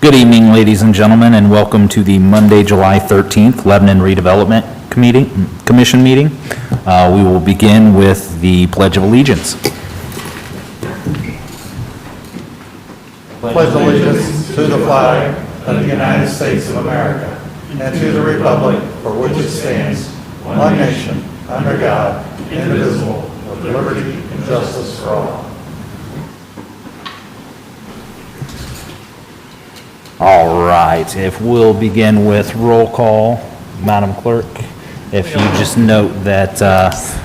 Good evening, ladies and gentlemen, and welcome to the Monday, July 13th Lebanon Redevelopment Commission meeting. We will begin with the Pledge of Allegiance. Pledge allegiance to the flag of the United States of America and to the republic for which it stands, one nation, under God, indivisible, with liberty and justice for all. All right, if we'll begin with roll call, Madam Clerk. If you just note that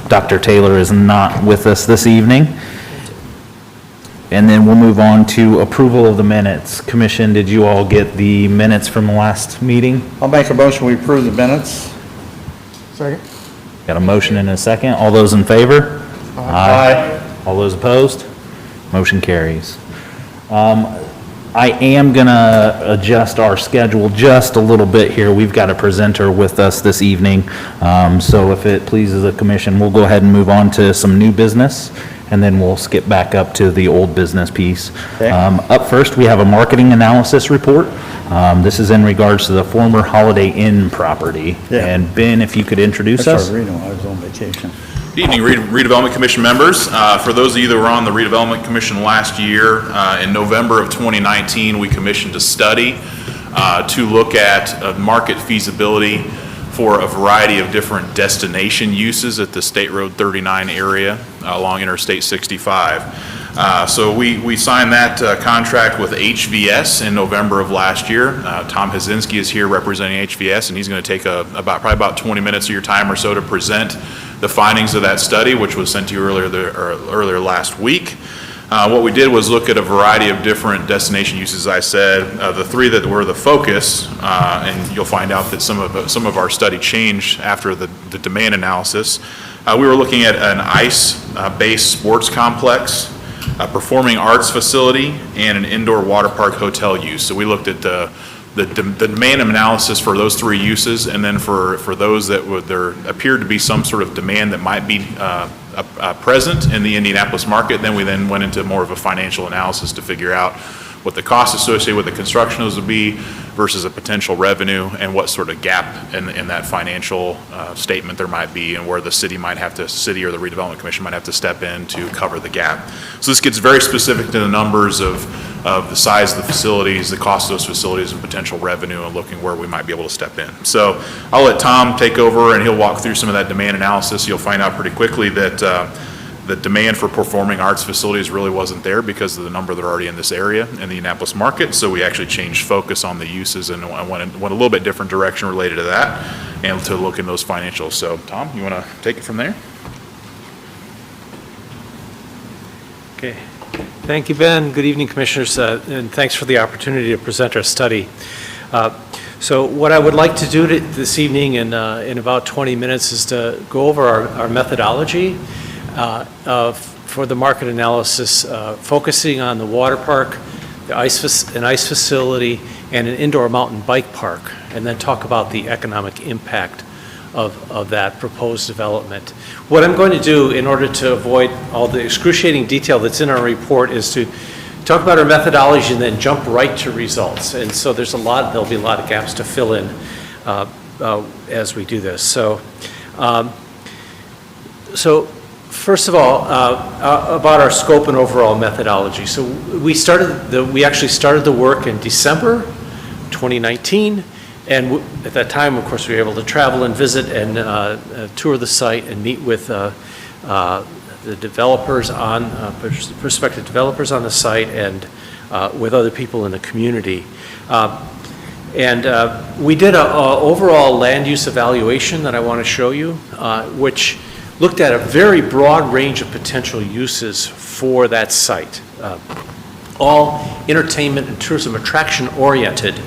Dr. Taylor is not with us this evening. And then we'll move on to approval of the minutes. Commission, did you all get the minutes from the last meeting? I'll make a motion we approve the minutes. Second. Got a motion and a second. All those in favor? Aye. All those opposed? Motion carries. I am going to adjust our schedule just a little bit here. We've got a presenter with us this evening. So if it pleases the commission, we'll go ahead and move on to some new business, and then we'll skip back up to the old business piece. Okay. Up first, we have a marketing analysis report. This is in regards to the former Holiday Inn property. Yeah. And Ben, if you could introduce us. I started reading while I was on vacation. Good evening, Redevelopment Commission members. For those of you that were on the Redevelopment Commission last year, in November of 2019, we commissioned a study to look at market feasibility for a variety of different destination uses at the State Road 39 area along Interstate 65. So we signed that contract with HVS in November of last year. Tom Hazinski is here representing HVS, and he's going to take probably about 20 minutes of your time or so to present the findings of that study, which was sent to you earlier last week. What we did was look at a variety of different destination uses. As I said, the three that were the focus, and you'll find out that some of our study changed after the demand analysis. We were looking at an ice-based sports complex, a performing arts facility, and an indoor water park hotel use. So we looked at the demand analysis for those three uses, and then for those that there appeared to be some sort of demand that might be present in the Indianapolis market, then we went into more of a financial analysis to figure out what the cost associated with the construction of those would be versus a potential revenue, and what sort of gap in that financial statement there might be, and where the city or the Redevelopment Commission might have to step in to cover the gap. So this gets very specific to the numbers of the size of the facilities, the cost of those facilities, and potential revenue, and looking where we might be able to step in. So I'll let Tom take over, and he'll walk through some of that demand analysis. You'll find out pretty quickly that the demand for performing arts facilities really wasn't there because of the number that are already in this area in the Indianapolis market. So we actually changed focus on the uses and went a little bit different direction related to that, and to look in those financials. So Tom, you want to take it from there? Okay. Thank you, Ben. Good evening, Commissioners, and thanks for the opportunity to present our study. So what I would like to do this evening in about 20 minutes is to go over our methodology for the market analysis, focusing on the water park, an ice facility, and an indoor mountain bike park, and then talk about the economic impact of that proposed development. What I'm going to do in order to avoid all the excruciating detail that's in our report is to talk about our methodology and then jump right to results. And so there'll be a lot of gaps to fill in as we do this. So first of all, about our scope and overall methodology. So we actually started the work in December 2019, and at that time, of course, we were able to travel and visit and tour the site and meet with the developers prospective developers on the site, and with other people in the community. We did an overall land use evaluation that I want to show you, which looked at a very broad range of potential uses for that site. All entertainment and tourism attraction oriented,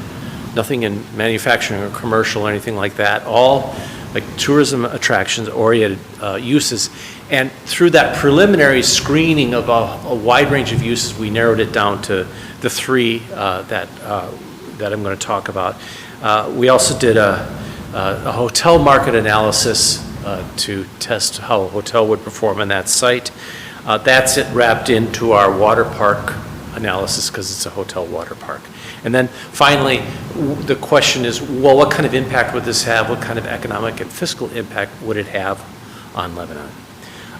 nothing in manufacturing or commercial or anything like that, all like tourism attractions oriented uses. And through that preliminary screening of a wide range of uses, we narrowed it down to the three that I'm going to talk about. We also did a hotel market analysis to test how a hotel would perform on that site. That's it wrapped into our water park analysis because it's a hotel water park. And then finally, the question is, well, what kind of impact would this have? What kind of economic and fiscal impact would it have on Lebanon?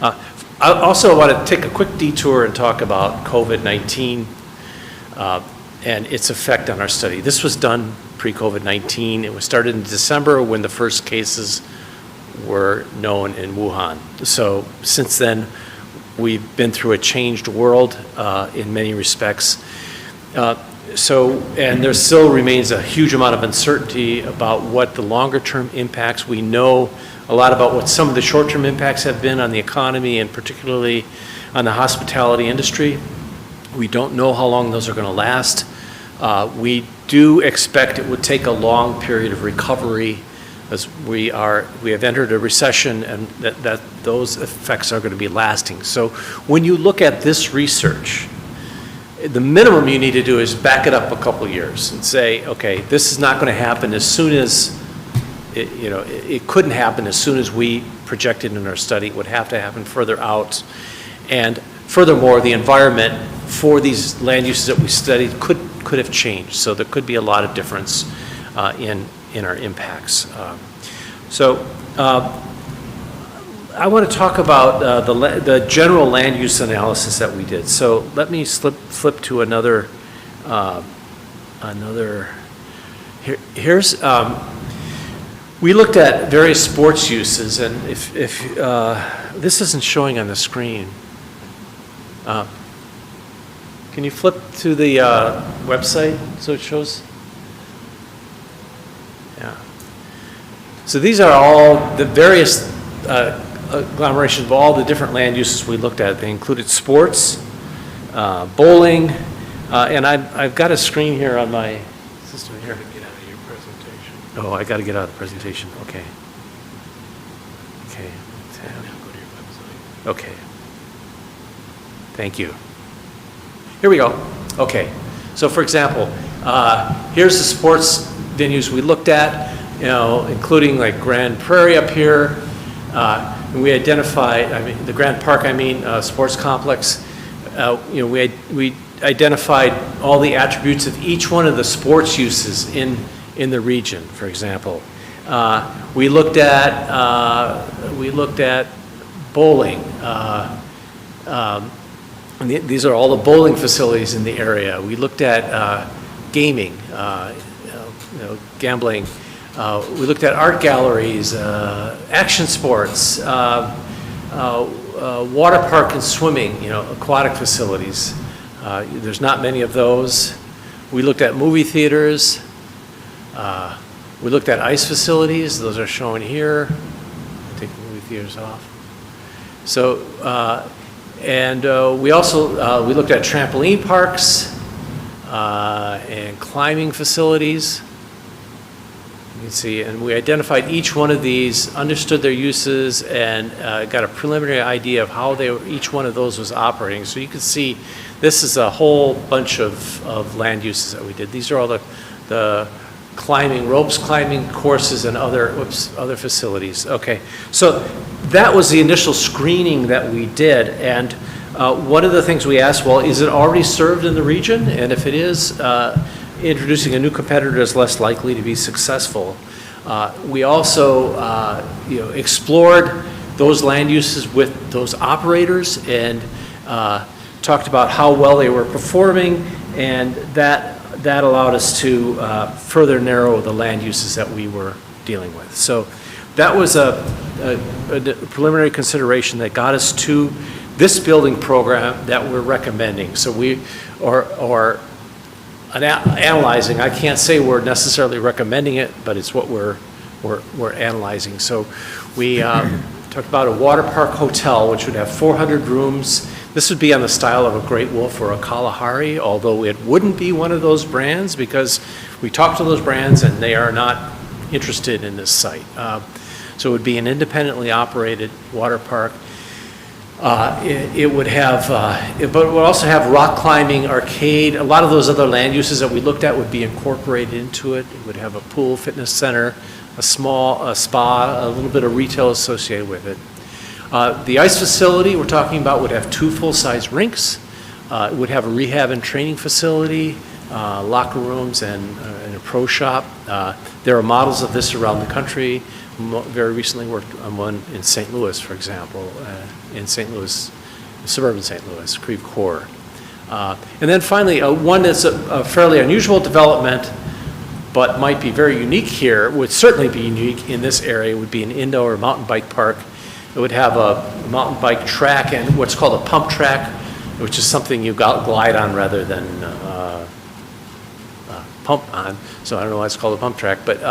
I also want to take a quick detour and talk about COVID-19 and its effect on our study. This was done pre-COVID-19. It was started in December when the first cases were known in Wuhan. So since then, we've been through a changed world in many respects. And there still remains a huge amount of uncertainty about what the longer-term impacts. We know a lot about what some of the short-term impacts have been on the economy and particularly on the hospitality industry. We don't know how long those are going to last. We do expect it would take a long period of recovery as we have entered a recession, and that those effects are going to be lasting. So when you look at this research, the minimum you need to do is back it up a couple years and say, okay, this is not going to happen as soon as, it couldn't happen as soon as we projected in our study. It would have to happen further out. And furthermore, the environment for these land uses that we studied could have changed. So there could be a lot of difference in our impacts. I want to talk about the general land use analysis that we did. So let me flip to another. Here's we looked at various sports uses, and if this isn't showing on the screen, can you flip to the website so it shows? Yeah. So these are all the various agglomerations of all the different land uses we looked at. They included sports, bowling, and I've got a screen here on my system here. Get out of your presentation. Oh, I got to get out of the presentation. Okay. Okay. Now go to your website. Okay. Thank you. Here we go. Okay. So for example, here's the sports venues we looked at, including like Grand Prairie up here. And we identified, the Grand Park, sports complex. We identified all the attributes of each one of the sports uses in the region, for example. We looked at bowling. These are all the bowling facilities in the area. We looked at gaming, gambling. We looked at art galleries, action sports, water park and swimming, aquatic facilities. There's not many of those. We looked at movie theaters. We looked at ice facilities. Those are shown here. Take the movie theaters off. So, we also we looked at trampoline parks and climbing facilities. You can see, and we identified each one of these, understood their uses, and got a preliminary idea of how each one of those was operating. So you can see this is a whole bunch of land uses that we did. These are all the ropes climbing courses and other facilities. Okay, so that was the initial screening that we did, and one of the things we asked, well, is it already served in the region? And if it is, introducing a new competitor is less likely to be successful. We also explored those land uses with those operators and talked about how well they were performing, and that allowed us to further narrow the land uses that we were dealing with. So that was a preliminary consideration that got us to this building program that we're recommending. So we are analyzing. I can't say we're necessarily recommending it, but it's what we're analyzing. So we talked about a water park hotel, which would have 400 rooms. This would be on the style of a Great Wolf or a Kalahari, although it wouldn't be one of those brands because we talked to those brands and they are not interested in this site. So it would be an independently operated water park. It would have, but it would also have rock climbing, arcade. A lot of those other land uses that we looked at would be incorporated into it. It would have a pool, fitness center, a spa, a little bit of retail associated with it. The ice facility we're talking about would have 2 full-size rinks. It would have a rehab and training facility, locker rooms and a pro shop. There are models of this around the country. Very recently worked on one in St. Louis, for example, in St. Louis, suburban St. Louis, Creve Coeur. And then finally, one that's a fairly unusual development, but might be very unique here, would certainly be unique in this area, would be an indoor mountain bike park. It would have a mountain bike track and what's called a pump track, which is something you glide on rather than pump on. So I don't know why it's called a pump track, but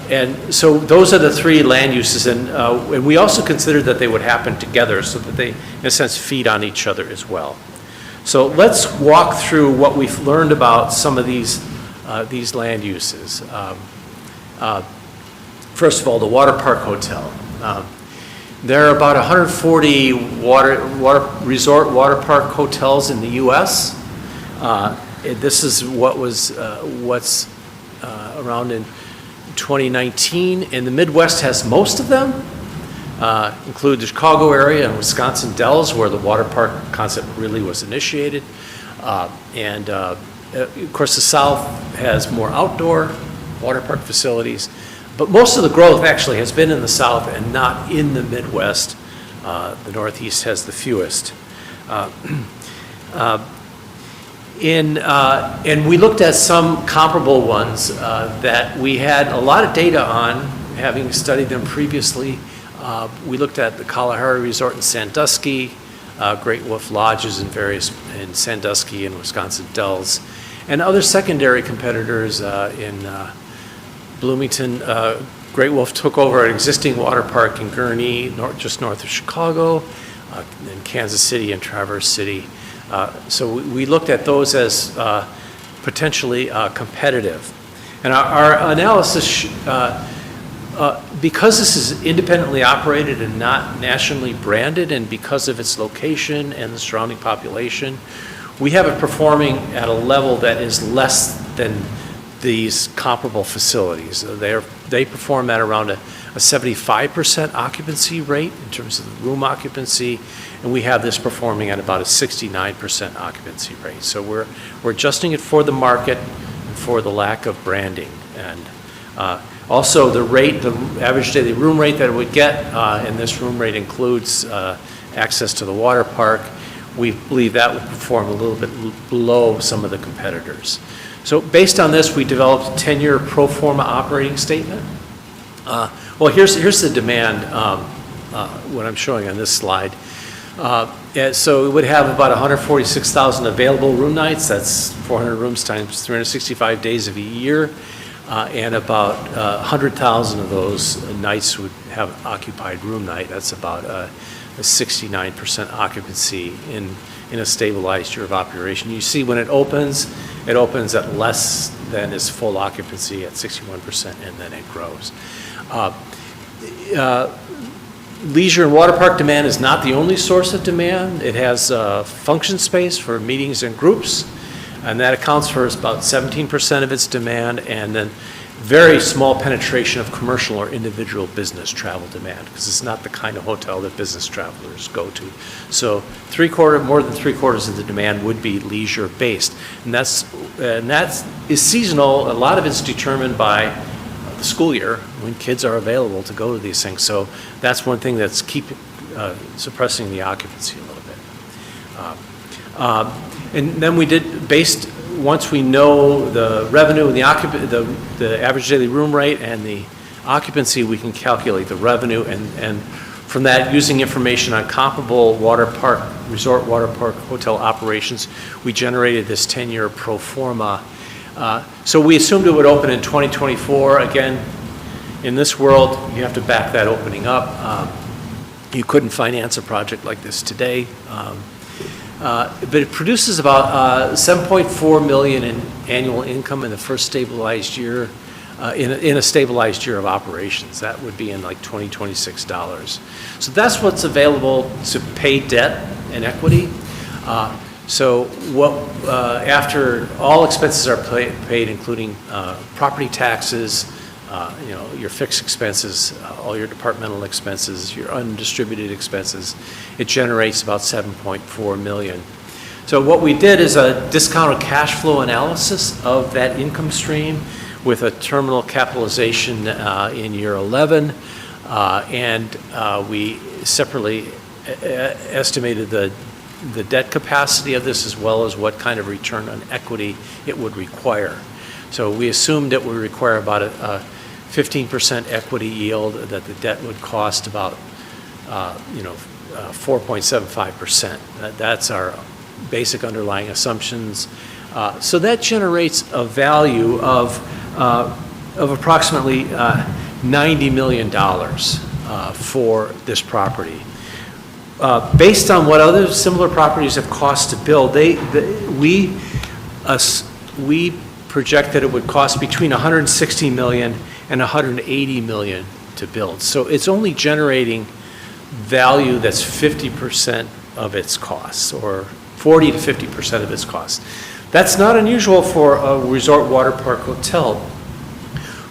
and so those are the three land uses, and we also considered that they would happen together so that they, in a sense, feed on each other as well. So let's walk through what we've learned about some of these land uses. First of all, the water park hotel. There are about 140 resort water park hotels in the U.S. This is what's around in 2019, and the Midwest has most of them, include the Chicago area and Wisconsin Dells, where the water park concept really was initiated. And of course, the South has more outdoor water park facilities, but most of the growth actually has been in the South and not in the Midwest. The Northeast has the fewest. And we looked at some comparable ones that we had a lot of data on, having studied them previously. We looked at the Kalahari Resort in Sandusky, Great Wolf Lodges in Sandusky and Wisconsin Dells, and other secondary competitors in Bloomington. Great Wolf took over an existing water park in Gurnee, just north of Chicago, in Kansas City and Traverse City. So we looked at those as potentially competitive. And our analysis, because this is independently operated and not nationally branded, and because of its location and the surrounding population, we have it performing at a level that is less than these comparable facilities. They perform at around a 75% occupancy rate in terms of the room occupancy, and we have this performing at about a 69% occupancy rate. So we're adjusting it for the market and for the lack of branding. And also the average daily room rate that it would get, and this room rate includes access to the water park, we believe that would perform a little bit below some of the competitors. So based on this, we developed a 10-year pro forma operating statement. Well, here's the demand, what I'm showing on this slide. So it would have about 146,000 available room nights. That's 400 rooms times 365 days of a year. And about 100,000 of those nights would have occupied room night. That's about a 69% occupancy in a stabilized year of operation. You see when it opens at less than its full occupancy at 61%, and then it grows. Leisure and water park demand is not the only source of demand. It has function space for meetings and groups, and that accounts for about 17% of its demand, and then very small penetration of commercial or individual business travel demand, because it's not the kind of hotel that business travelers go to. So more than three quarters of the demand would be leisure based, and that is seasonal. A lot of it's determined by the school year when kids are available to go to these things. So that's one thing that's suppressing the occupancy a little bit. And then we did, once we know the revenue and the average daily room rate and the occupancy, we can calculate the revenue, and from that, using information on comparable resort water park hotel operations, we generated this 10-year pro forma. So we assumed it would open in 2024. Again, in this world, you have to back that opening up. You couldn't finance a project like this today. But it produces about $7.4 million in annual income in the first stabilized year, in a stabilized year of operations. That would be in like $26. So that's what's available to pay debt and equity. So after all expenses are paid, including property taxes, your fixed expenses, all your departmental expenses, your undistributed expenses, it generates about $7.4 million. So what we did is a discounted cash flow analysis of that income stream with a terminal capitalization in year 11, and we separately estimated the debt capacity of this, as well as what kind of return on equity it would require. So we assumed it would require about a 15% equity yield, that the debt would cost about 4.75%. That's our basic underlying assumptions. So that generates a value of approximately $90 million for this property. Based on what other similar properties have cost to build, we project that it would cost between $160 million and $180 million to build. So it's only generating value that's 50% of its costs, or 40 to 50% of its costs. That's not unusual for a resort water park hotel.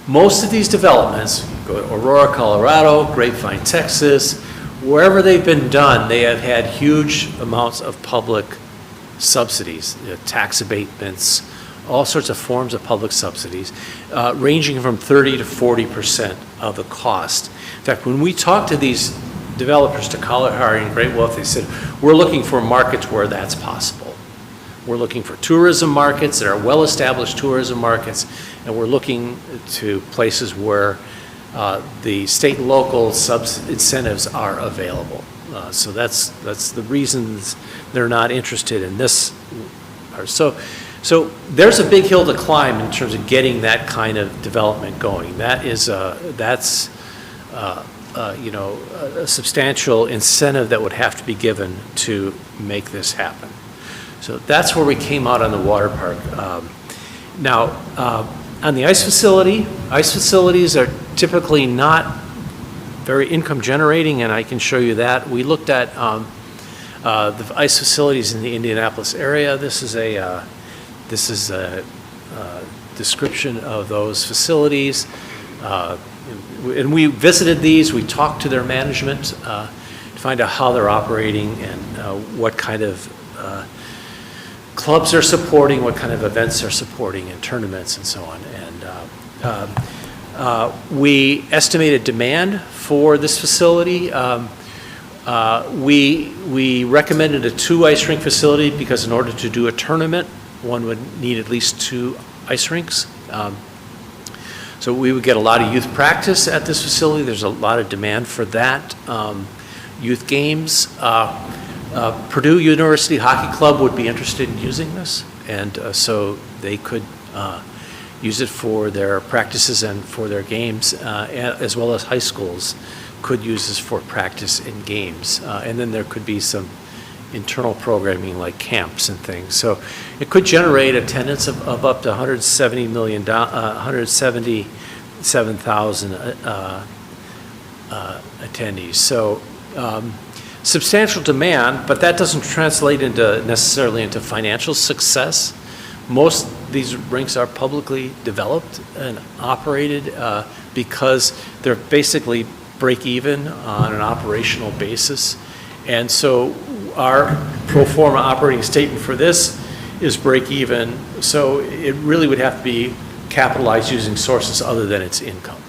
Most of these developments, go to Aurora, Colorado, Grapevine, Texas, wherever they've been done, they have had huge amounts of public subsidies, tax abatements, all sorts of forms of public subsidies, ranging from 30 to 40% of the cost. In fact, when we talk to these developers, to Kalahari and Great Wolf, they said, we're looking for markets where that's possible. We're looking for tourism markets that are well-established tourism markets, and we're looking to places where the state and local incentives are available. So that's the reasons they're not interested in this. So there's a big hill to climb in terms of getting that kind of development going. That's a substantial incentive that would have to be given to make this happen. So that's where we came out on the water park. Now, on the ice facilities are typically not very income generating, and I can show you that. We looked at the ice facilities in the Indianapolis area. This is a description of those facilities. And we visited these, we talked to their management to find out how they're operating and what kind of clubs they're supporting, what kind of events they're supporting, and tournaments and so on. And we estimated demand for this facility. We recommended a 2 ice rink facility because in order to do a tournament, one would need at least 2 ice rinks. So we would get a lot of youth practice at this facility. There's a lot of demand for that. Youth games. Purdue University Hockey Club would be interested in using this, and so they could use it for their practices and for their games, as well as high schools could use this for practice and games. And then there could be some internal programming like camps and things. So it could generate attendance of up to 177,000 attendees. So substantial demand, but that doesn't translate necessarily into financial success. Most of these rinks are publicly developed and operated because they're basically break even on an operational basis. And so our pro forma operating statement for this is break even. So it really would have to be capitalized using sources other than its income.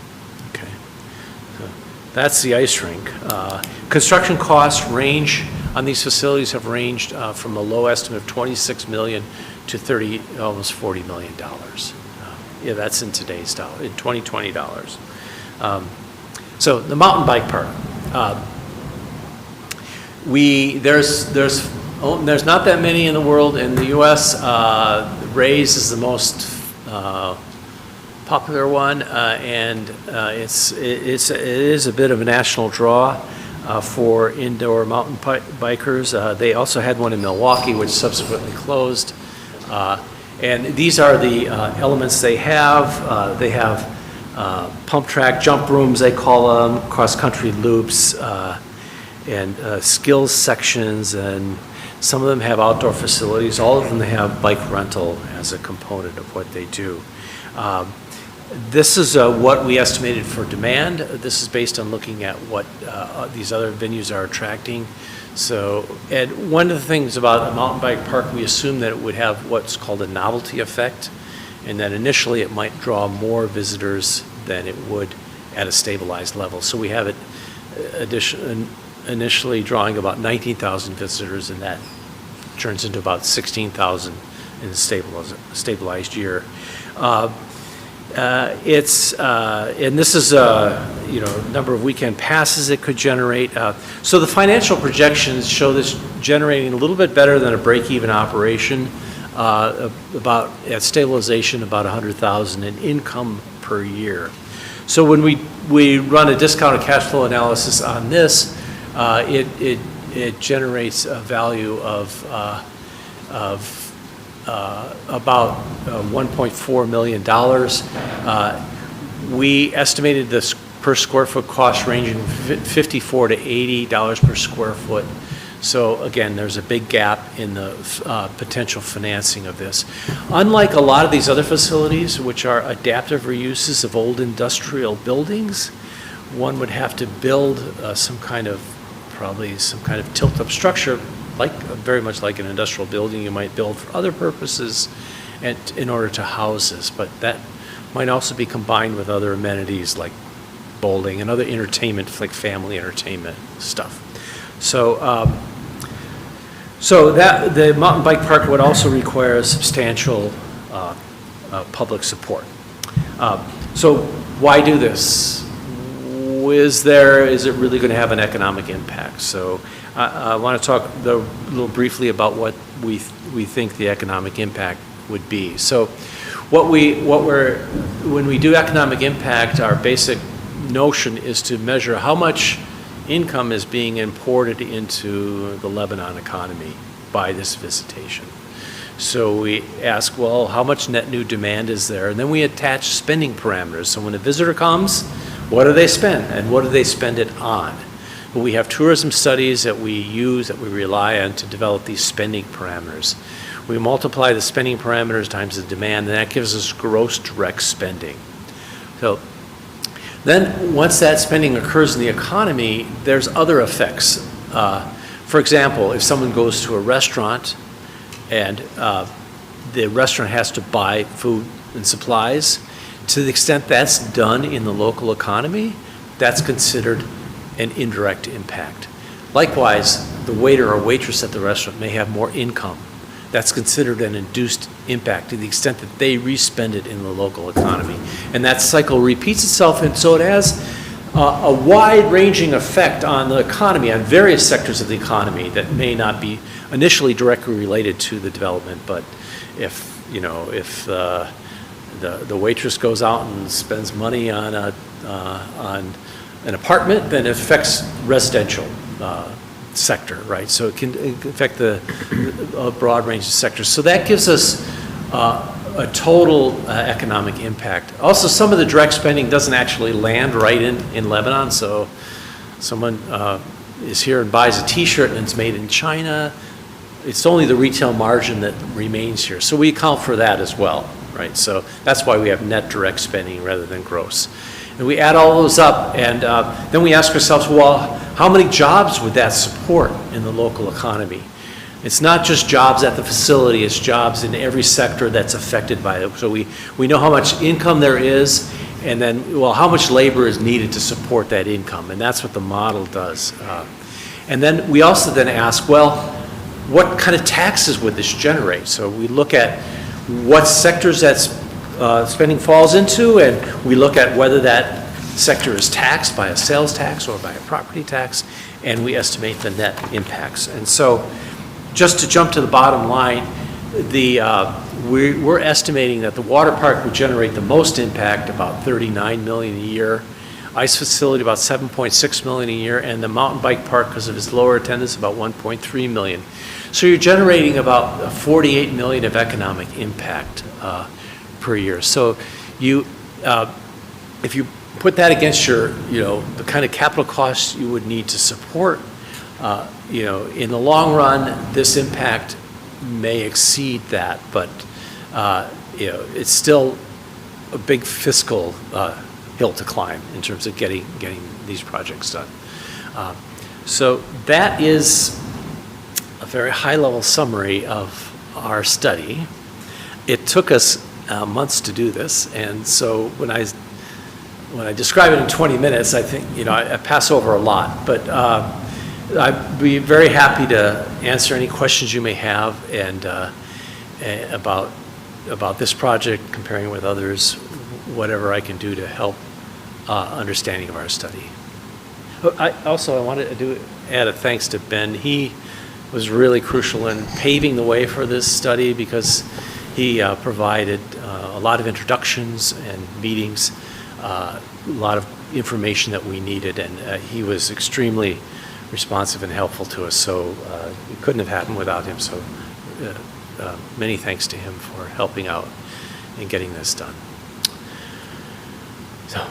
Okay, so that's the ice rink. Construction costs range on these facilities have ranged from a low estimate of $26 million to almost $40 million. Yeah, that's in today's dollar, in 2020 dollars. So the mountain bike park. There's not that many in the world. In the U.S., Ray's is the most popular one, and it is a bit of a national draw for indoor mountain bikers. They also had one in Milwaukee, which subsequently closed. And these are the elements they have. They have pump track, jump rooms, they call them, cross-country loops, and skills sections, and some of them have outdoor facilities. All of them they have bike rental as a component of what they do. This is what we estimated for demand. This is based on looking at what these other venues are attracting. So, and one of the things about a mountain bike park, we assume that it would have what's called a novelty effect, and that initially it might draw more visitors than it would at a stabilized level. So we have it initially drawing about 19,000 visitors, and that turns into about 16,000 in a stabilized year. And this is number of weekend passes it could generate. So the financial projections show this generating a little bit better than a break-even operation, about at stabilization about 100,000 in income per year. So when we run a discounted cash flow analysis on this, it generates a value of about $1.4 million. We estimated this per square foot cost ranging from $54 to $80 per square foot. So again, there's a big gap in the potential financing of this. Unlike a lot of these other facilities, which are adaptive reuses of old industrial buildings, one would have to build probably some kind of tilt-up structure, very much like an industrial building you might build for other purposes and in order to house this. But that might also be combined with other amenities like bowling and other entertainment, like family entertainment stuff. So that the mountain bike park would also require substantial public support. So why do this? Is it really going to have an economic impact? So I want to talk a little briefly about what we think the economic impact would be. So when we do economic impact, our basic notion is to measure how much income is being imported into the Lebanon economy by this visitation. So we ask, well, how much net new demand is there? And then we attach spending parameters. So when a visitor comes, what do they spend? And what do they spend it on? We have tourism studies that we use, that we rely on to develop these spending parameters. We multiply the spending parameters times the demand, and that gives us gross direct spending. So then once that spending occurs in the economy, there's other effects. For example, if someone goes to a restaurant and the restaurant has to buy food and supplies, to the extent that's done in the local economy, that's considered an indirect impact. Likewise, the waiter or waitress at the restaurant may have more income. That's considered an induced impact to the extent that they re-spend it in the local economy. And that cycle repeats itself, and so it has a wide-ranging effect on the economy, on various sectors of the economy that may not be initially directly related to the development, but if the waitress goes out and spends money on an apartment, then it affects residential sector, right? So it can affect a broad range of sectors. So that gives us a total economic impact. Also, some of the direct spending doesn't actually land right in Lebanon. So someone is here and buys a T-shirt and it's made in China. It's only the retail margin that remains here. So we account for that as well, right? So that's why we have net direct spending rather than gross. And we add all those up, and then we ask ourselves, well, how many jobs would that support in the local economy? It's not just jobs at the facility, it's jobs in every sector that's affected by it. So we know how much income there is, and then, well, how much labor is needed to support that income, and that's what the model does. And then we also then ask, well, what kind of taxes would this generate? So we look at what sectors that's spending falls into, and we look at whether that sector is taxed by a sales tax or by a property tax, and we estimate the net impacts. And so just to jump to the bottom line, we're estimating that the water park would generate the most impact, about $39 million a year, ice facility about $7.6 million a year, and the mountain bike park, because of its lower attendance, about $1.3 million. So you're generating about $48 million of economic impact per year. So if you put that against the kind of capital costs you would need to support, in the long run, this impact may exceed that, but it's still a big fiscal hill to climb in terms of getting these projects done. So that is very high-level summary of our study. It took us months to do this, and so when I describe it in 20 minutes, I think, I pass over a lot, but I'd be very happy to answer any questions you may have and about this project, comparing it with others, whatever I can do to help understanding of our study. I wanted to add a thanks to Ben. He was really crucial in paving the way for this study because he provided a lot of introductions and meetings, a lot of information that we needed, and he was extremely responsive and helpful to us, so it couldn't have happened without him, so many thanks to him for helping out in getting this done. So.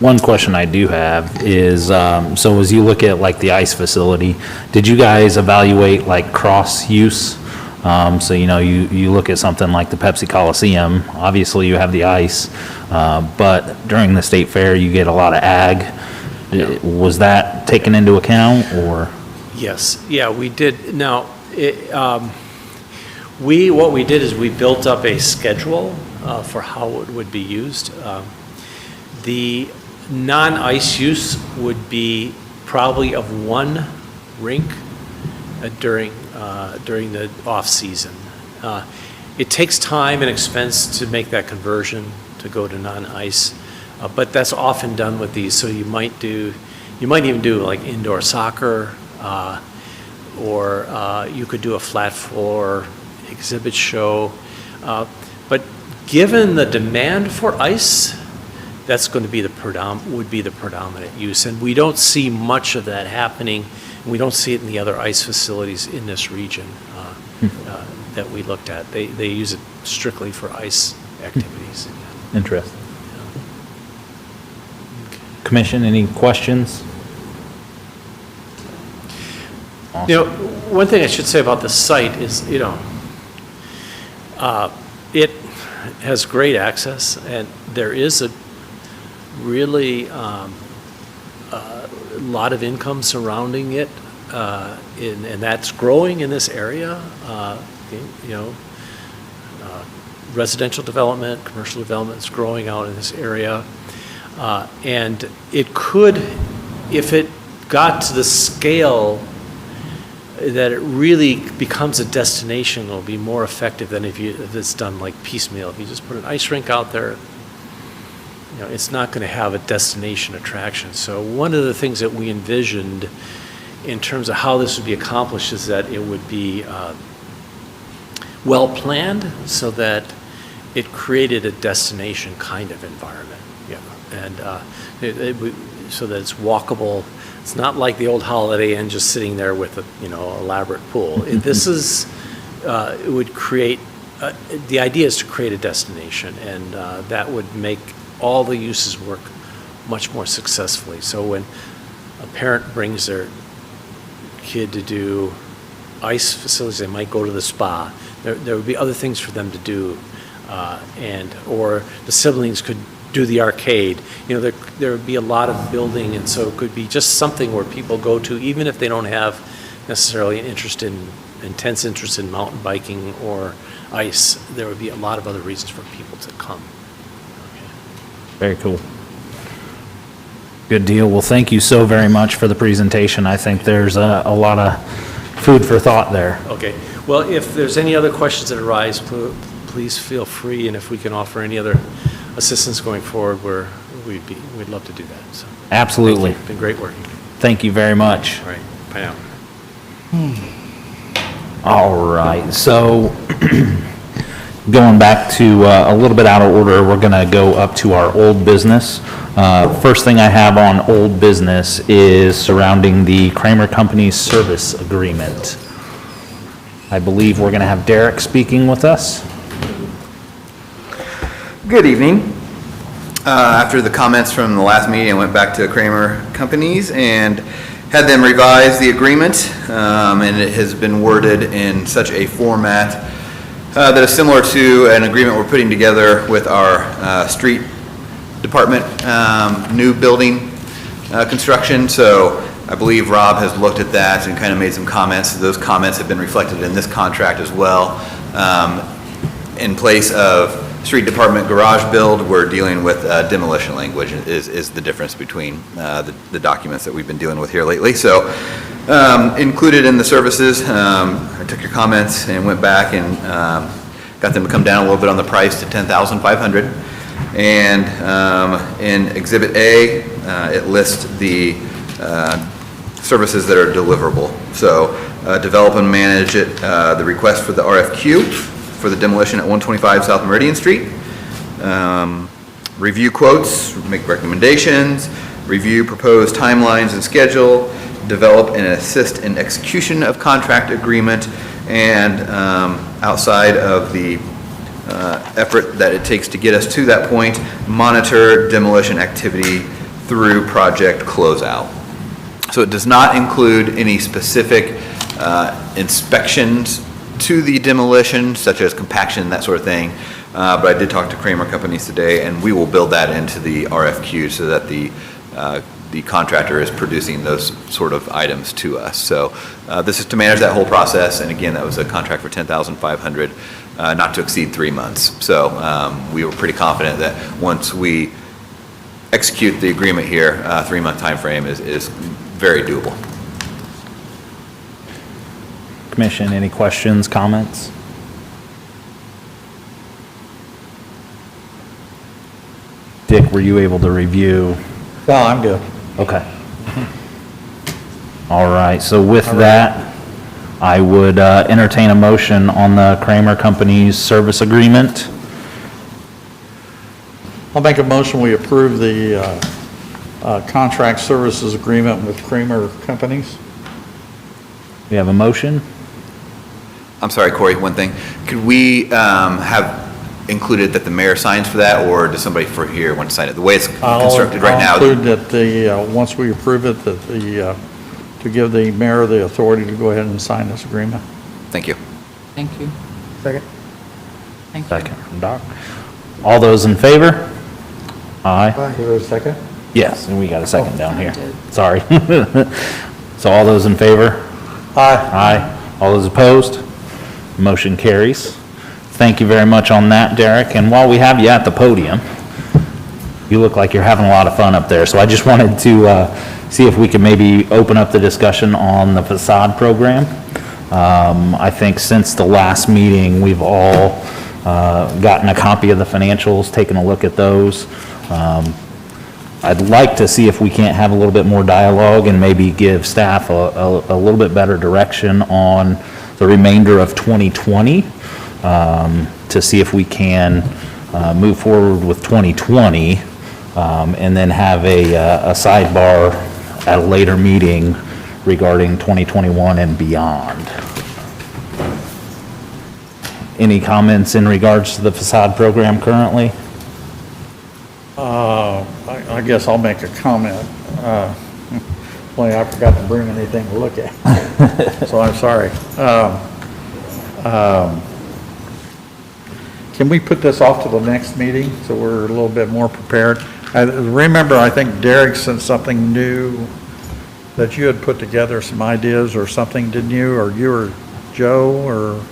One question I do have is, so as you look at like the ice facility, did you guys evaluate like cross-use? So, you look at something like the Pepsi Coliseum, obviously you have the ice, but during the state fair, you get a lot of ag. Yeah. Was that taken into account, or? Yes, yeah, we did. Now, what we did is we built up a schedule for how it would be used. The non-ice use would be probably of one rink during the off-season. It takes time and expense to make that conversion to go to non-ice, but that's often done with these. So you might even do like indoor soccer, or you could do a flat floor exhibit show. But given the demand for ice, that's going to be the predominant use, and we don't see much of that happening. We don't see it in the other ice facilities in this region that we looked at. They use it strictly for ice activities. Interesting. Commission, any questions? Awesome. One thing I should say about the site is, it has great access, and there is a really a lot of income surrounding it, and that's growing in this area. Residential development, commercial development is growing out in this area, and it could, if it got to the scale that it really becomes a destination, it'll be more effective than if it's done like piecemeal. If you just put an ice rink out there, it's not going to have a destination attraction. So one of the things that we envisioned in terms of how this would be accomplished is that it would be well planned so that it created a destination kind of environment, and so that it's walkable. It's not like the old Holiday Inn just sitting there with a elaborate pool. It would create. The idea is to create a destination, and that would make all the uses work much more successfully. So when a parent brings their kid to do ice facilities, they might go to the spa. There would be other things for them to do, or the siblings could do the arcade. There would be a lot of building, and so it could be just something where people go to, even if they don't have necessarily an intense interest in mountain biking or ice. There would be a lot of other reasons for people to come. Very cool. Good deal. Well, thank you so very much for the presentation. I think there's a lot of food for thought there. Okay. Well, if there's any other questions that arise, please feel free, and if we can offer any other assistance going forward, we'd love to do that. So, absolutely. It's been great working. Thank you very much. All right. Bye now. All right. So going back to a little bit out of order, we're going to go up to our old business. First thing I have on old business is surrounding the Kramer Company's service agreement. I believe we're going to have Derek speaking with us. Good evening. After the comments from the last meeting, I went back to Kramer Companies and had them revise the agreement, and it has been worded in such a format that is similar to an agreement we're putting together with our street department, new building construction. So I believe Rob has looked at that and kind of made some comments. Those comments have been reflected in this contract as well. In place of street department garage build, we're dealing with demolition language is the difference between the documents that we've been dealing with here lately. So included in the services, I took your comments and went back and got them to come down a little bit on the price to $10,500. And in Exhibit A, it lists the services that are deliverable. So develop and manage it, the request for the RFQ for the demolition at 125 South Meridian Street. Review quotes, make recommendations, review proposed timelines and schedule, develop and assist in execution of contract agreement, and outside of the effort that it takes to get us to that point, monitor demolition activity through project closeout. So it does not include any specific inspections to the demolition, such as compaction, that sort of thing. But I did talk to Kramer Companies today, and we will build that into the RFQ so that the contractor is producing those sort of items to us. So this is to manage that whole process, and again, that was a contract for $10,500, not to exceed 3 months. So we were pretty confident that once we execute the agreement here, 3-month time frame is very doable. Commission, any questions, comments? Dick, were you able to review? No, I'm good. Okay. All right, so with that, I would entertain a motion on the Kramer Companies service agreement. I'll make a motion, we approve the contract services agreement with Kramer Companies. We have a motion? I'm sorry, Corey, one thing. Could we have included that the mayor signs for that, or does somebody for here want to sign it? The way it's constructed right now. I'll include that once we approve it, that to give the mayor the authority to go ahead and sign this agreement. Thank you. Thank you. Second. Thank you. Second from Doc. All those in favor? Aye. Is there a second? Yes, and we got a second down I here. did. Sorry. So all those in favor? Aye. Aye. All those opposed? Motion carries. Thank you very much on that, Derek. And while we have you at the podium, you look like you're having a lot of fun up there. So I just wanted to see if we could maybe open up the discussion on the facade program. I think since the last meeting, we've all gotten a copy of the financials, taken a look at those. I'd like to see if we can't have a little bit more dialogue and maybe give staff a little bit better direction on the remainder of 2020, to see if we can move forward with 2020, and then have a sidebar at a later meeting regarding 2021 and beyond. Any comments in regards to the facade program currently? I guess I'll make a comment. Boy, I forgot to bring anything to look at, so I'm sorry. Can we put this off to the next meeting so we're a little bit more prepared? I remember, I think Derek sent something new that you had put together, some ideas or something, didn't you? Or you or Joe, or,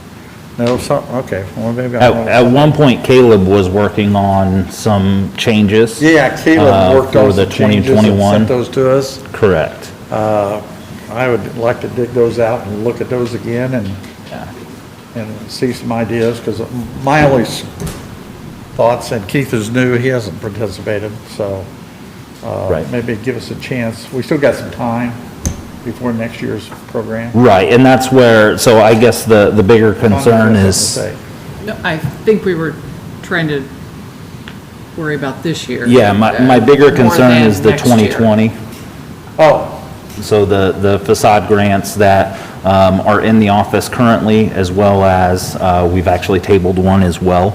no, okay, well, maybe I don't know. At one point, Caleb was working on some changes. Yeah, Caleb worked for on the some changes and 2021. sent those to us. Correct. I would like to dig those out and look at those again and see some ideas, because my only thoughts, and Keith is new, he hasn't participated, so Right. maybe give us a chance. We still got some time before next year's program. Right, and that's where, so I guess the bigger concern is, No, I think we were trying to worry about this year. yeah, my bigger more concern than is the next year. 2020. Oh, So the facade grants that are in the office currently, as well as we've actually tabled one as well.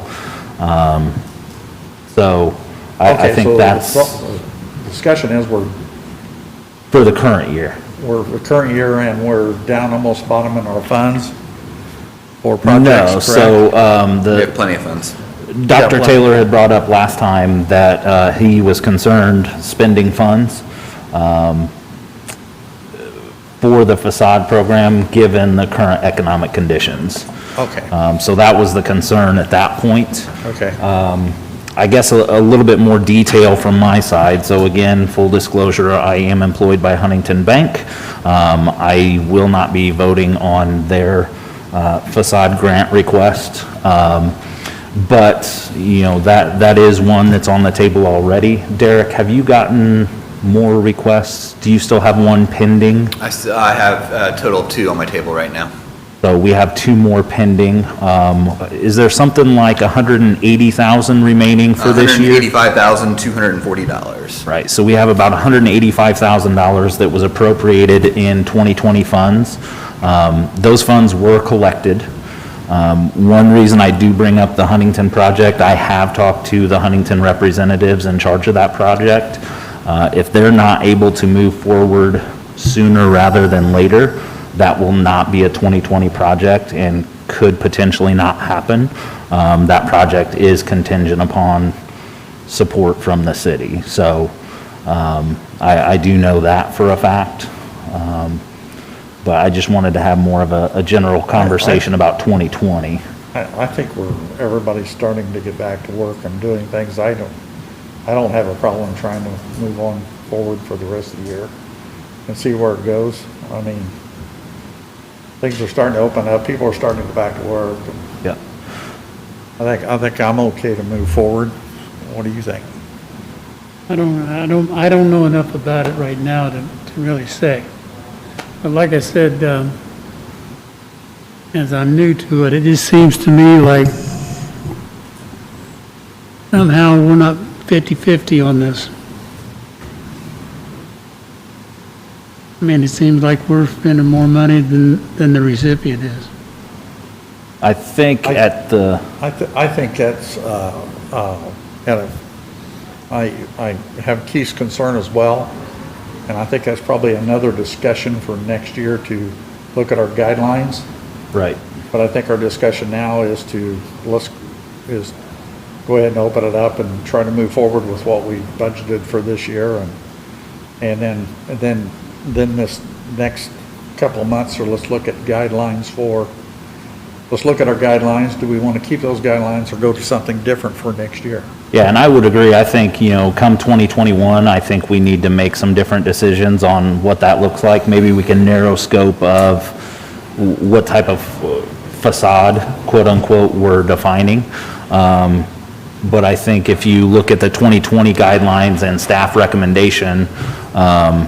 So I okay, think so that's the discussion is for the current year. we're the current year and we're down almost bottom in our funds for projects, No, correct? so We have plenty of funds. Dr. Yeah, Taylor had brought up last time that he was concerned spending funds. for the facade program, given the current economic conditions. Okay, So that was the concern at that point. okay. I guess a little bit more detail from my side. So again, full disclosure, I am employed by Huntington Bank. I will not be voting on their facade grant request. But, you know, that is one that's on the table already. Derek, have you gotten more requests? Do you still have one pending? I have a total of 2 on my table right now. So we have 2 more pending. Is there something like 180,000 remaining for this year? $185,240. Right, so we have about $185,000 that was appropriated in 2020 funds. Those funds were collected. One reason I do bring up the Huntington project, I have talked to the Huntington representatives in charge of that project. If they're not able to move forward sooner rather than later, that will not be a 2020 project and could potentially not happen. That project is contingent upon support from the city. So I do know that for a fact. But I just wanted to have more of a general conversation about 2020. I think everybody's starting to get back to work and doing things. I don't have a problem trying to move on forward for the rest of the year and see where it goes. I mean, things are starting to open up, people are starting to get back to work. Yeah. I think I'm okay to move forward. What do you think? I don't know enough about it right now to really say. But like I said, as I'm new to it, it just seems to me like somehow we're not 50-50 on this. I mean, it seems like we're spending more money than the recipient is. I think at the, I think that's, I have Keith's concern as well, and I think that's probably another discussion for next year to look at our guidelines. right. But I think our discussion now is go ahead and open it up and try to move forward with what we budgeted for this year, and then this next couple of months, or let's look at our guidelines. Do we want to keep those guidelines or go to something different for next year? Yeah, and I would agree. I think, come 2021, I think we need to make some different decisions on what that looks like. Maybe we can narrow scope of what type of facade, quote unquote, we're defining. But I think if you look at the 2020 guidelines and staff recommendation, I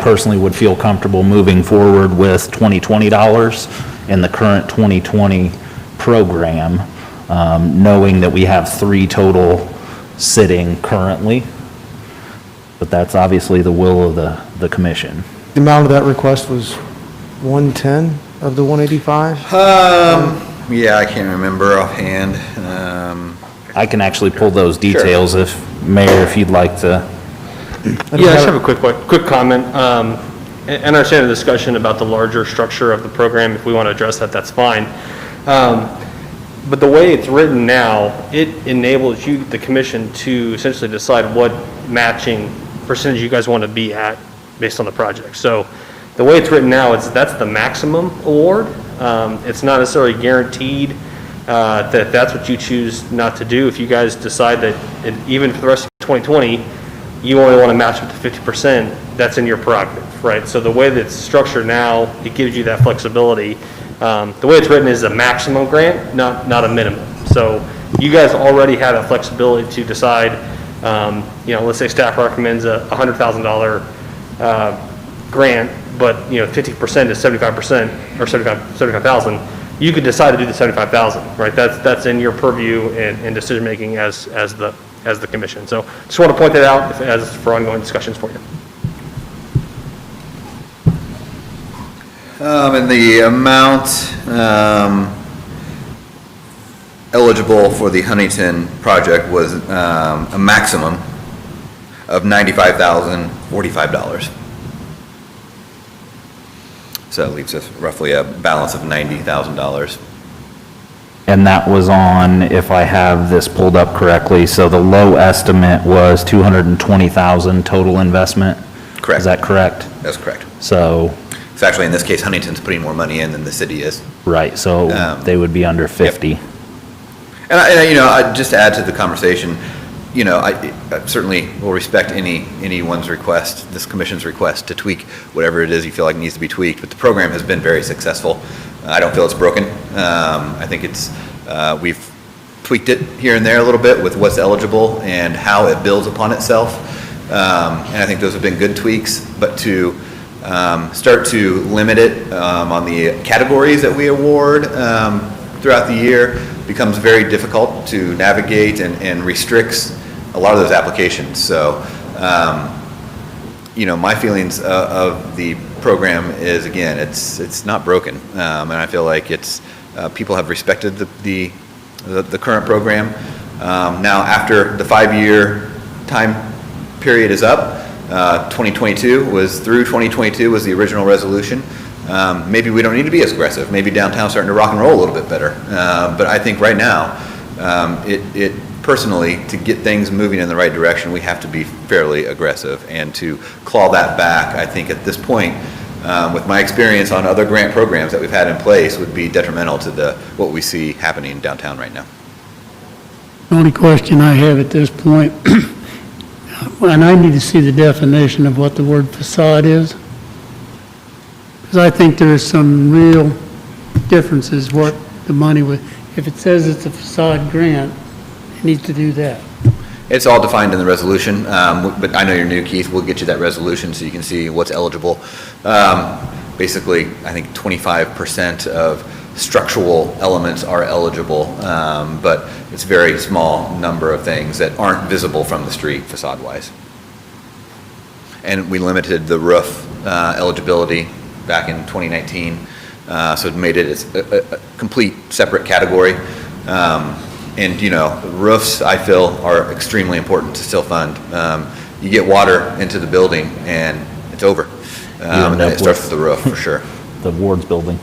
personally would feel comfortable moving forward with $2020 in the current 2020 program, knowing that we have 3 total sitting currently. But that's obviously the will of the commission. The amount of that request was 110 of the 185? Yeah, I can't remember offhand. I can actually pull those details if, Mayor, if you'd like to. Yeah, I just have a quick comment. And understand the discussion about the larger structure of the program. If we want to address that, that's fine. But the way it's written now, it enables you, the commission, to essentially decide what matching percentage you guys want to be at based on the project. So the way it's written now, that's the maximum award. It's not necessarily guaranteed that that's what you choose not to do. If you guys decide that even for the rest of 2020, you only want to match up to 50%, that's in your prerogative, right? So the way that it's structured now, it gives you that flexibility. The way it's written is a maximum grant, not a minimum. So you guys already have that flexibility to decide, let's say staff recommends a $100,000 grant, but 50% is 75% or 75,000. You could decide to do the 75,000, right? That's in your purview and decision making as the commission. So just want to point that out as for ongoing discussions for you. And the amount eligible for the Huntington project was a maximum of $95,045. So it leaves us roughly a balance of $90,000. And that was on, if I have this pulled up correctly, so the low estimate was $220,000 total investment. Correct. Is that correct? That's correct. So, So actually, in this case, Huntington's putting more money in than the city is. right, so they would be under 50. And just to add to the conversation, I certainly will respect anyone's request, this commission's request to tweak whatever it is you feel like needs to be tweaked, but the program has been very successful. I don't feel it's broken. I think we've tweaked it here and there a little bit with what's eligible and how it builds upon itself. And I think those have been good tweaks, but to start to limit it on the categories that we award throughout the year becomes very difficult to navigate and restricts a lot of those applications. So, my feelings of the program is, again, it's not broken. And I feel like people have respected the current program. Now, after the 5-year time period is up, 2022 was the original resolution. Maybe we don't need to be as aggressive. Maybe downtown's starting to rock and roll a little bit better. But I think right now, personally, to get things moving in the right direction, we have to be fairly aggressive. And to claw that back, I think at this point, with my experience on other grant programs that we've had in place, would be detrimental to what we see happening downtown right now. The only question I have at this point, and I need to see the definition of what the word facade is, because I think there is some real differences what the money would, if it says it's a facade grant, it needs to do that. It's all defined in the resolution, but I know you're new, Keith. We'll get you that resolution so you can see what's eligible. Basically, I think 25% of structural elements are eligible, but it's a very small number of things that aren't visible from the street facade-wise. And we limited the roof eligibility back in 2019, so it made it a complete separate category. And roofs, I feel, are extremely important to still fund. You get water into the building and it's over. And then it starts with the roof, for sure. The Ward's building.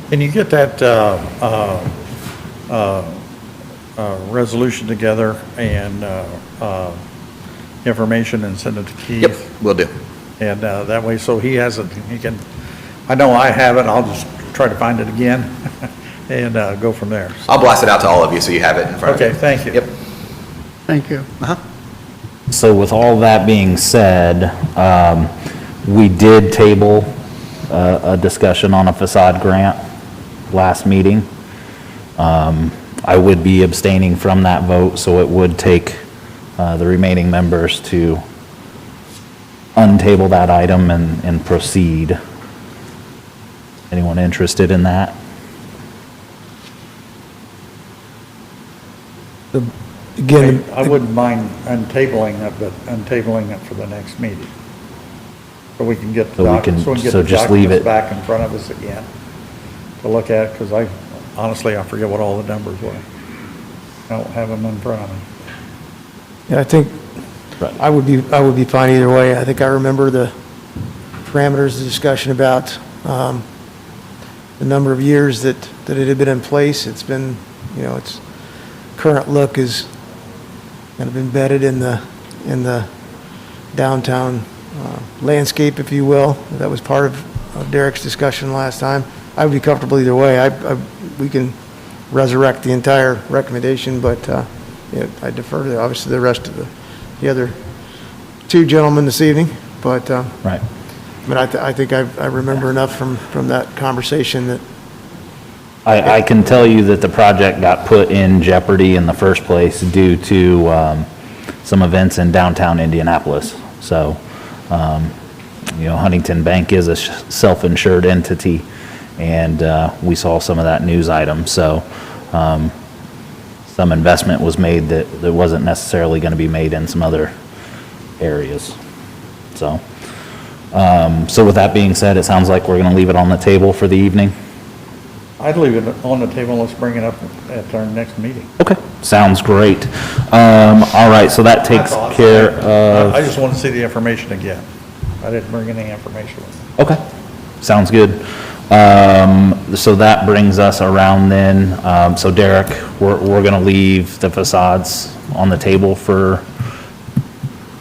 Can you get that resolution together and information and send it to Keith? Yep, will do. And that way, so he has it, he can, I know I have it, I'll just try to find it again and go from there. I'll blast it out to all of you so you have it in front of you. Okay, thank you. Yep. Thank you. So with all that being said, we did table a discussion on a facade grant last meeting. I would be abstaining from that vote, so it would take the remaining members to untable that item and proceed. Anyone interested in that? Again, I wouldn't mind untabling it, but untabling it for the next meeting. So we can get the So we can- documents, so just leave it. back in front of us again to look at, because I forget what all the numbers were. I don't have them in front of me. yeah, I think I would be fine either way. I think I remember the parameters of the discussion about the number of years that it had been in place. It's been, its current look is kind of embedded in the downtown landscape, if you will. That was part of Derek's discussion last time. I would be comfortable either way. We can resurrect the entire recommendation, but I defer to, obviously, the rest of the other two gentlemen this evening. But Right. I think I remember enough from that conversation that I can tell you that the project got put in jeopardy in the first place due to some events in downtown Indianapolis. So, Huntington Bank is a self-insured entity, and we saw some of that news item. So, some investment was made that wasn't necessarily going to be made in some other areas. So, so with that being said, it sounds like we're going to leave it on the table for the evening. I'd leave it on the table, let's bring it up at our next meeting. Okay, sounds great. All right, so that takes care of. I just want to see the information again. I didn't bring any information with me. Okay, sounds good. So that brings us around then. So Derek, we're gonna leave the facades on the table for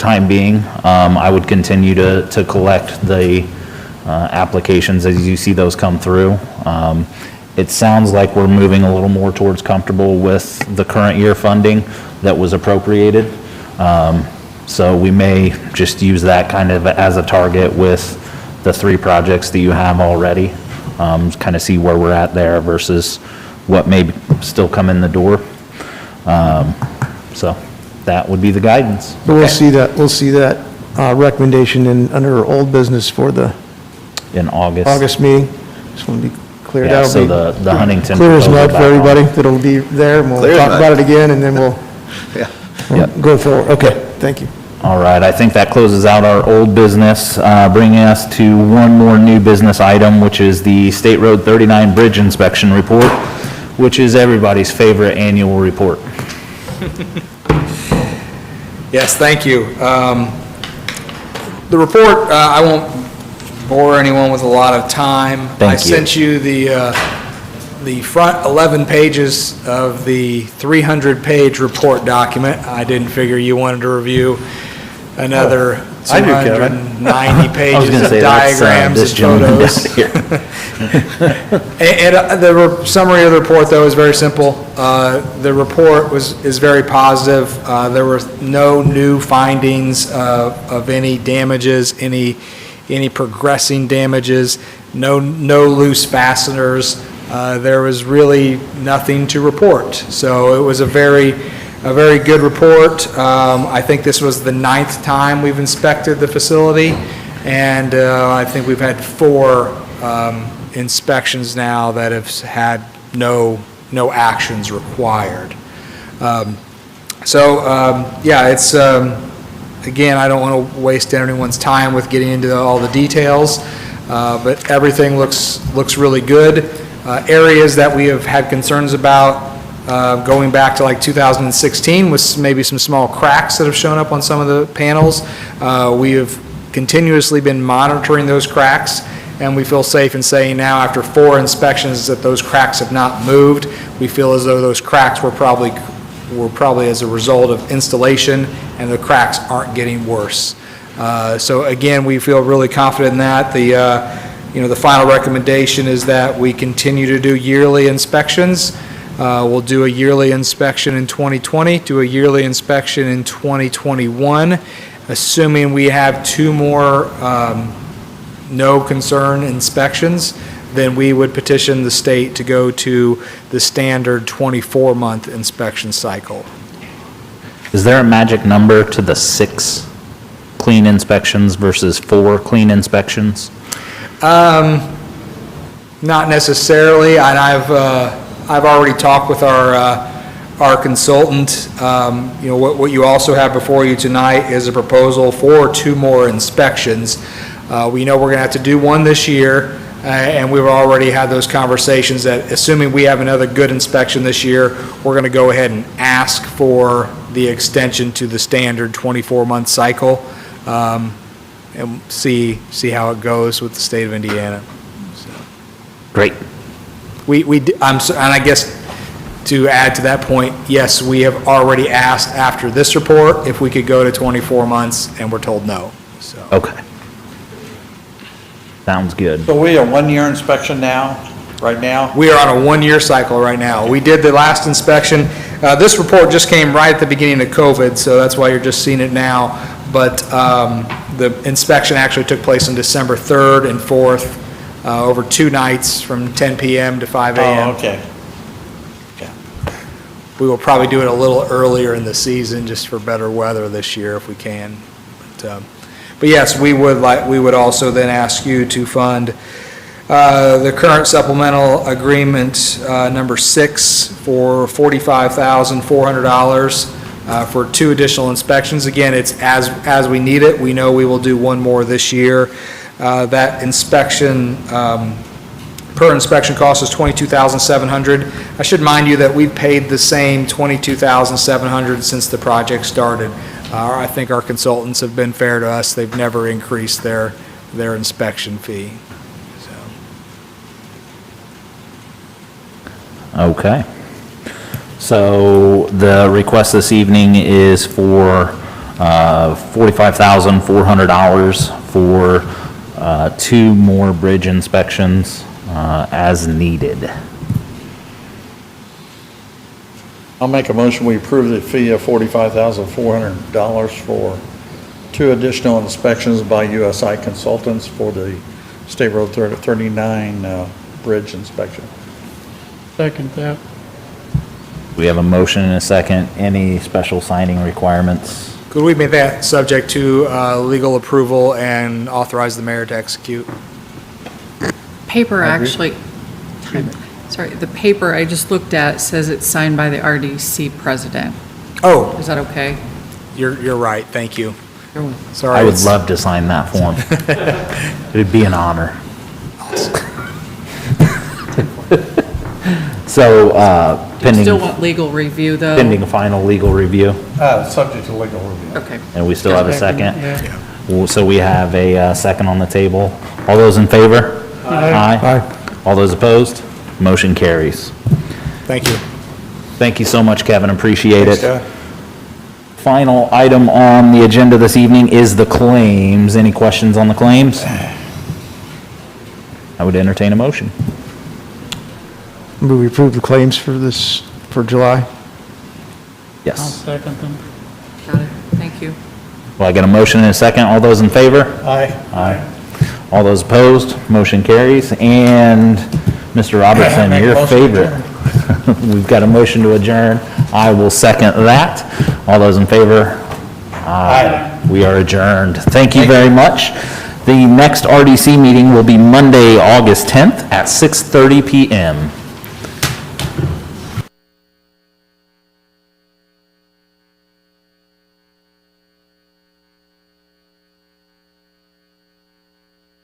time being. I would continue to collect the applications as you see those come through. It sounds like we're moving a little more towards comfortable with the current year funding that was appropriated. So we may just use that kind of as a target with the 3 projects that you have already. Kind of see where we're at there versus what may still come in the door. So that would be the guidance. But we'll see that recommendation under old business for the In August. August meeting. Just want to be clear. Yeah, That'll so be the Huntington. clear as proposal mud for back on. everybody that'll be there, and we'll Clear as talk mud. about it again, and then we'll Yeah. go forward. Okay, thank you. All right, I think that closes out our old business, bringing us to one more new business item, which is the State Road 39 Bridge Inspection Report, which is everybody's favorite annual report. Yes, thank you. The report, I won't bore anyone with a lot of time. Thank I you. sent you the front 11 pages of the 300-page report document. I didn't figure you wanted to review another I do, Kevin. 290 I was pages gonna of say, that's diagrams this and gentleman photos. down here. And the summary of the report, though, is very simple. The report is very positive. There were no new findings of any damages, any progressing damages, no loose fasteners. There was really nothing to report. So it was a very good report. I think this was the 9th time we've inspected the facility, and I think we've had 4 inspections now that have had no actions required. Yeah, it's, again, I don't want to waste anyone's time with getting into all the details, but everything looks really good. Areas that we have had concerns about, going back to like 2016, with maybe some small cracks that have shown up on some of the panels. We have continuously been monitoring those cracks, and we feel safe in saying now, after 4 inspections, that those cracks have not moved. We feel as though those cracks were probably as a result of installation, and the cracks aren't getting worse. So again, we feel really confident in that. The final recommendation is that we continue to do yearly inspections. We'll do a yearly inspection in 2020, do a yearly inspection in 2021, assuming we have 2 more no concern inspections, then we would petition the state to go to the standard 24-month inspection cycle. Is there a magic number to the 6 clean inspections versus 4 clean inspections? Not necessarily, and I've already talked with our consultant. What you also have before you tonight is a proposal for 2 more inspections. We know we're going to have to do 1 this year, and we've already had those conversations that, assuming we have another good inspection this year, we're going to go ahead and ask for the extension to the standard 24-month cycle, and see how it goes with the state of Indiana. Great. And I guess to add to that point, yes, we have already asked after this report if we could go to 24 months, and we're told no. So Okay. Sounds good. So we a 1-year inspection now, right now? we are on a 1-year cycle right now. We did the last inspection. This report just came right at the beginning of COVID, so that's why you're just seeing it now. But the inspection actually took place on December 3rd and 4th, over 2 nights from 10 p.m. to 5 a.m. Oh, okay. We will probably do it a little earlier in the season, just for better weather this year if we can. But yes, we would also then ask you to fund the current supplemental agreement, number 6, for $45,400 for 2 additional inspections. Again, it's as we need it. We know we will do 1 more this year. That inspection, per inspection cost is $22,700. I should remind you that we've paid the same $22,700 since the project started. I think our consultants have been fair to us. They've never increased their inspection fee. Okay. So the request this evening is for $45,400 for 2 more bridge inspections as needed. I'll make a motion, we approve the fee of $45,400 for 2 additional inspections by USI Consultants for the State Road 39 bridge inspection. Second that. We have a motion and a second. Any special signing requirements? Could we make that subject to legal approval and authorize the mayor to execute? Paper actually, sorry, the paper I just looked at says it's signed by the RDC president. Oh, Is that okay? you're right, thank you. Sorry. I would it's- love to sign that form. It'd be an honor. So, pending, Still want legal review, though? pending a final legal review, Subject to legal review. Okay. and we still have a second? Yeah. Well, so we have a second on the table. All those in favor? Aye. All those opposed? Motion carries. Thank you. Thank you so much, Kevin, appreciate it. Thanks, Guy. Final item on the agenda this evening is the claims. Any questions on the claims? I would entertain a motion. Move we approve the claims for July? I'll Yes. second them. Got it. Thank you. Well, I got a motion and a second. All those in favor? Aye. Aye. All those opposed? Motion carries. And Mr. Robertson, Make a your motion to favorite. We've got a motion to adjourn. I will second that. All those in favor? Aye. We are adjourned. Thank you very much. The next RDC meeting will be Monday, August 10th at 6:30 PM.